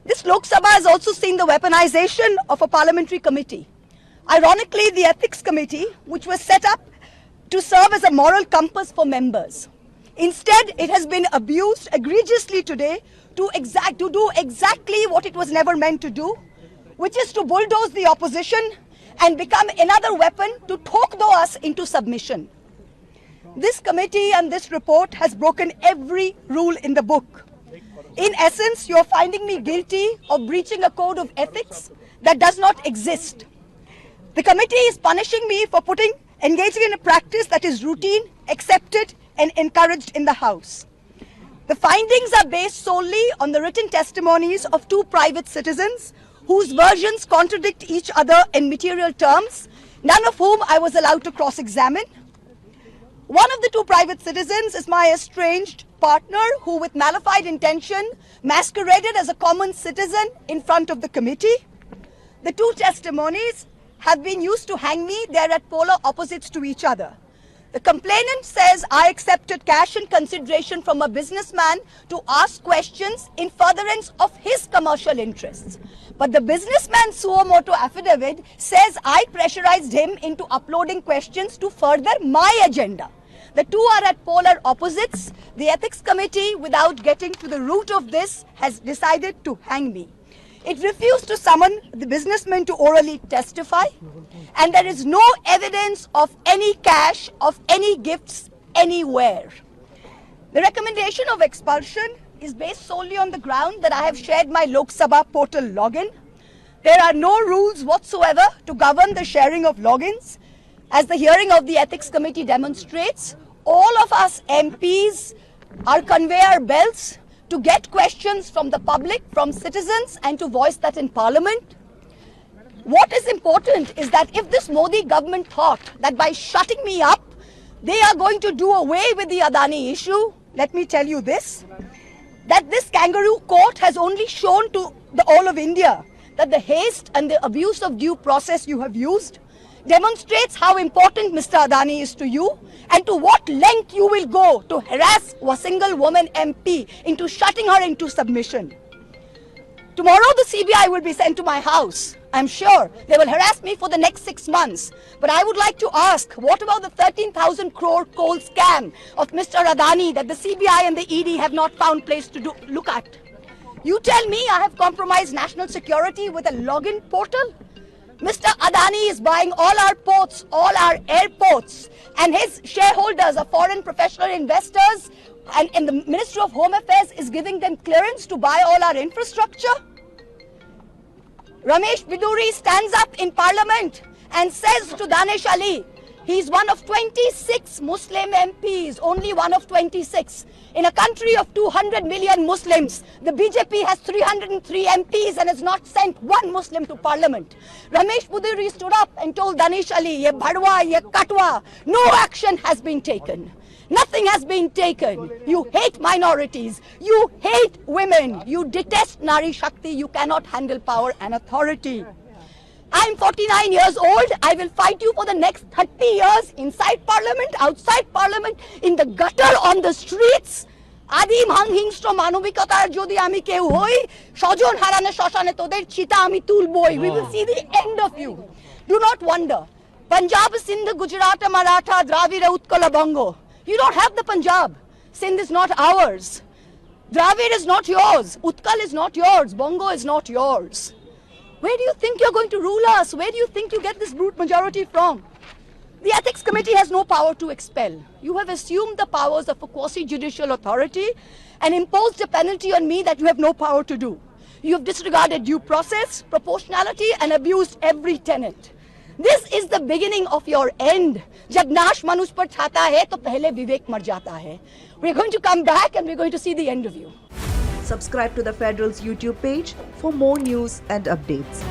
This Lok Sabha has also seen the weaponization of a parliamentary committee. Ironically, the Ethics Committee, which was set up to serve as a moral compass for members. Instead, it has been abused egregiously today to do exactly what it was never meant to do, which is to bulldoze the opposition and become another weapon to talk us into submission. This committee and this report has broken every rule in the book. In essence, you are finding me guilty of breaching a code of ethics that does not exist. The committee is punishing me for engaging in a practice that is routine, accepted, and encouraged in the House. The findings are based solely on the written testimonies of two private citizens whose versions contradict each other in material terms, none of whom I was allowed to cross-examine. One of the two private citizens is my estranged partner who, with malified intention, masqueraded as a common citizen in front of the committee. The two testimonies have been used to hang me. They are at polar opposites to each other. The complainant says I accepted cash in consideration from a businessman to ask questions in furtherance of his commercial interests. But the businessman's suo motu affidavit says I pressurized him into uploading questions to further my agenda. The two are at polar opposites. The Ethics Committee, without getting to the root of this, has decided to hang me. It refused to summon the businessman to orally testify, and there is no evidence of any cash, of any gifts anywhere. The recommendation of expulsion is based solely on the ground that I have shared my Lok Sabha portal login. There are no rules whatsoever to govern the sharing of logins. As the hearing of the Ethics Committee demonstrates, all of us MPs are conveyor belts to get questions from the public, from citizens, and to voice that in Parliament. What is important is that if this Modi government thought that by shutting me up, they are going to do away with the Adani issue, let me tell you this, that this kangaroo court has only shown to all of India that the haste and the abuse of due process you have used demonstrates how important Mr. Adani is to you and to what length you will go to harass a single woman MP into shutting her into submission. Tomorrow the CBI will be sent to my house. I'm sure they will harass me for the next 6 months. But I would like to ask, what about the 13,000 crore coal scam of Mr. Adani that the CBI and the ED have not found place to look at? You tell me I have compromised national security with a login portal? Mr. Adani is buying all our ports, all our airports, and his shareholders are foreign professional investors, and the Ministry of Home Affairs is giving them clearance to buy all our infrastructure. Ramesh Biduri stands up in Parliament and says to Danish Ali, he's one of 26 Muslim MPs, only one of 26. In a country of 200 million Muslims, the BJP has 303 MPs and has not sent one Muslim to Parliament. Ramesh Biduri stood up and told Danish Ali, ye bhadwa, ye katwa, no action has been taken. Nothing has been taken. You hate minorities. You hate women. You detest Nari Shakti. You cannot handle power and authority. I'm 49 years old. I will fight you for the next 30 years inside Parliament, outside Parliament, in the gutter, on the streets. Adim hanghingstra manobikatar jodi ami keu hoi, shojon harane shoshane toder chita ami tulboi. We will see the end of you. Do not wonder. Punjab, Sindh, Gujarat, Maratha, Dravida, Utkala, Bongo. You don't have the Punjab. Sindh is not ours. Dravid is not yours. Utkal is not yours. Bongo is not yours. Where do you think you're going to rule us? Where do you think you get this brute majority from? The Ethics Committee has no power to expel. You have assumed the powers of a quasi-judicial authority and imposed a penalty on me that you have no power to do. You have disregarded due process, proportionality, and abused every tenet. This is the beginning of your end. जब नाश मनुष्य पर छाता है तो पहले विवेक मर जाता है. We're going to come back and we're going to see the end of you. Subscribe to the Federal's YouTube page for more news and updates.